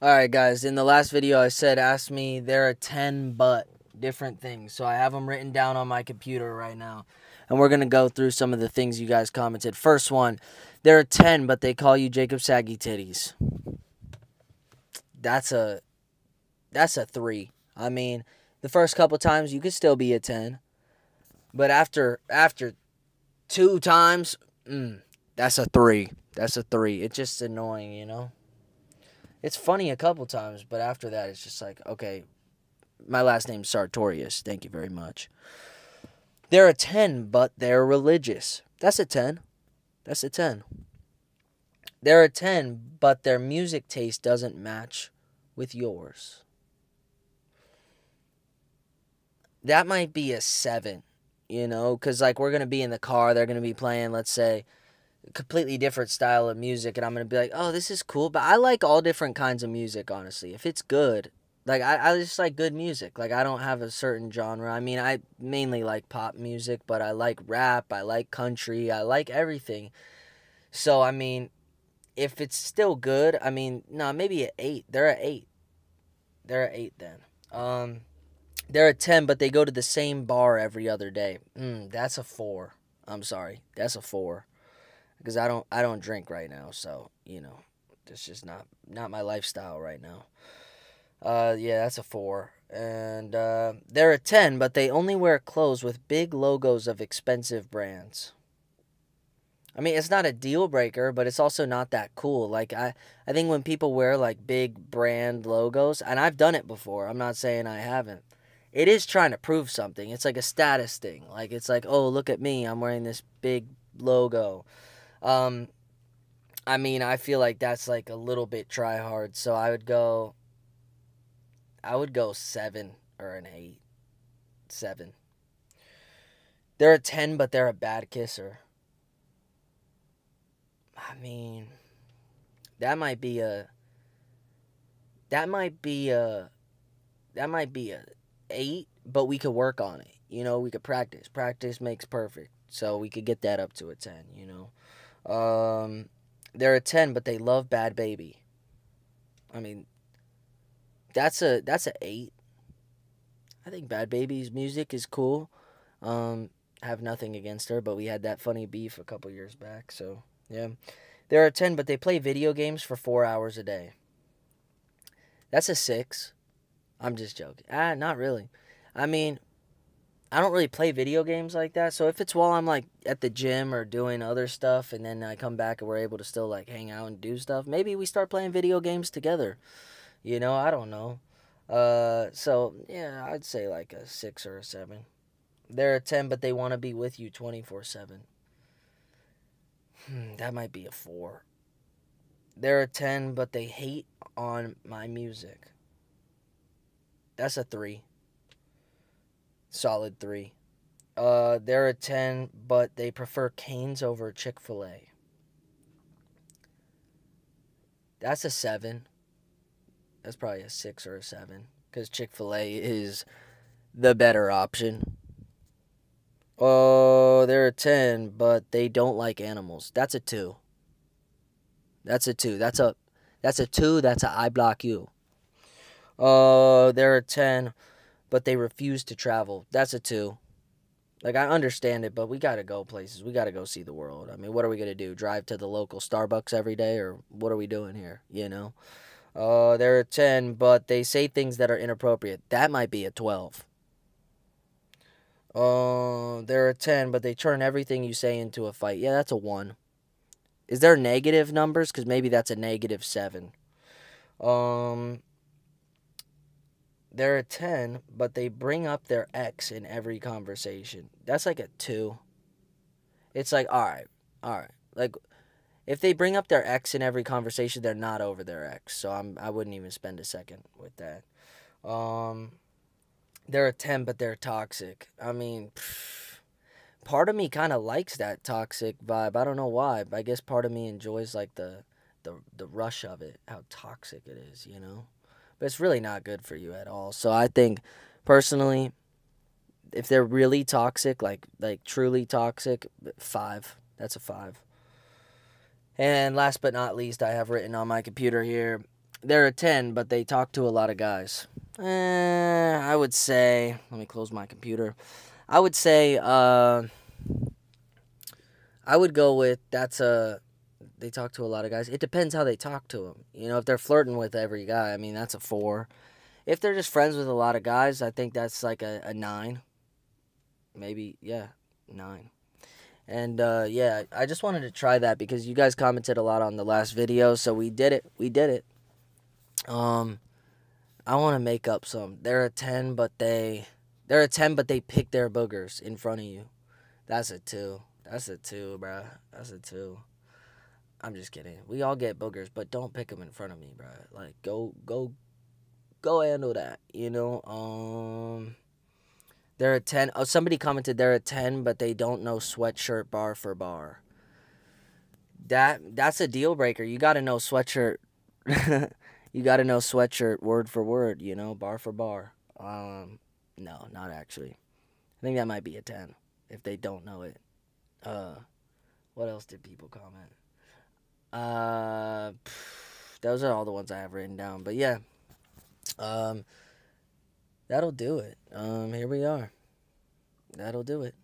Alright guys, in the last video I said ask me there are 10 but different things. So I have them written down on my computer right now. And we're going to go through some of the things you guys commented. First one, there are 10 but they call you Jacob Saggy Titties. That's a 3. I mean, the first couple times you could still be a 10. But after 2 times, that's a 3. That's a 3. It's just annoying, you know? It's funny a couple times, but after that, it's just like, okay, my last name's Sartorius. Thank you very much. They're a 10, but they're religious. That's a 10. That's a 10. They're a 10, but their music taste doesn't match with yours. That might be a 7, you know, because, like, we're going to be in the car. They're going to be playing, let's say, completely different style of music, and I'm gonna be like, oh, this is cool. But I like all different kinds of music, honestly. If it's good, like I just like good music. Like I don't have a certain genre. I mean, I mainly like pop music, but I like rap, I like country, I like everything. So I mean, if it's still good, I mean, no, maybe an 8. They're an 8. They're an 8 then. They're a 10, but they go to the same bar every other day. That's a 4. I'm sorry, that's a 4. Because I don't drink right now, so you know, it's just not my lifestyle right now. Yeah, that's a 4, and they're a 10, but they only wear clothes with big logos of expensive brands. I mean, it's not a deal breaker, but it's also not that cool. Like I think when people wear like big brand logos, and I've done it before. I'm not saying I haven't. It is trying to prove something. It's like a status thing. Like it's like, oh, look at me, I'm wearing this big logo. Um, I mean, I feel like that's like a little bit try hard, so I would go 7 or an 8. 7. They're a 10, but they're a bad kisser. I mean, that might be a that might be a that might be a 8, but we could work on it. You know, we could practice. Practice makes perfect. So we could get that up to a 10, you know. They're a 10, but they love Bad Baby. I mean, that's a 8. I think Bad Baby's music is cool. Have nothing against her, but we had that funny beef a couple years back. So yeah, they're a 10, but they play video games for 4 hours a day. That's a 6. I'm just joking. Not really. I mean, I don't really play video games like that. So if it's while I'm like at the gym or doing other stuff, and then I come back and we're able to still like hang out and do stuff, maybe we start playing video games together. You know, I don't know. So yeah, I'd say like a 6 or a 7. They're a 10, but they want to be with you 24/7. That might be a 4. They're a 10, but they hate on my music. That's a 3. Solid 3. They're a 10, but they prefer Cane's over Chick-fil-A. That's a 7. That's probably a 6 or a 7. Because Chick-fil-A is the better option. Oh, they're a 10, but they don't like animals. That's a 2. That's a 2. That's a 2. That's a I block you. Oh, they're a 10, but they refuse to travel. That's a 2. Like, I understand it, but we got to go places. We got to go see the world. I mean, what are we going to do? Drive to the local Starbucks every day? Or what are we doing here? You know? They're a 10, but they say things that are inappropriate. That might be a 12. Oh, they're a 10, but they turn everything you say into a fight. Yeah, that's a 1. Is there negative numbers? Because maybe that's a negative 7. Um, they're a 10, but they bring up their ex in every conversation. That's like a 2. It's like, all right. Like, if they bring up their ex in every conversation, they're not over their ex. So I wouldn't even spend a second with that. Um, they're a 10, but they're toxic. I mean, part of me kind of likes that toxic vibe. I don't know why, but I guess part of me enjoys like the rush of it, how toxic it is, you know. But it's really not good for you at all. So I think personally, if they're really toxic, like truly toxic, 5. That's a 5. And last but not least, I have written on my computer here, they're a 10, but they talk to a lot of guys. I would say, let me close my computer. I would say, I would go with they talk to a lot of guys. It depends how they talk to them. You know, if they're flirting with every guy, I mean, that's a 4. If they're just friends with a lot of guys, I think that's like a 9. Maybe, yeah, 9. And yeah, I just wanted to try that because you guys commented a lot on the last video, so we did it. We did it. I want to make up some. They're a 10, but they pick their boogers in front of you. That's a 2. That's a 2, bruh. That's a 2. I'm just kidding. We all get boogers, but don't pick them in front of me, bruh. Like, go handle that. You know. They're a 10. Oh, somebody commented they're a 10, but they don't know sweatshirt bar for bar. That's a deal breaker. You got to know sweatshirt. You got to know sweatshirt word for word, you know, bar for bar. No, not actually. I think that might be a 10 if they don't know it. What else did people comment? Those are all the ones I have written down. But yeah, that'll do it. Here we are. That'll do it.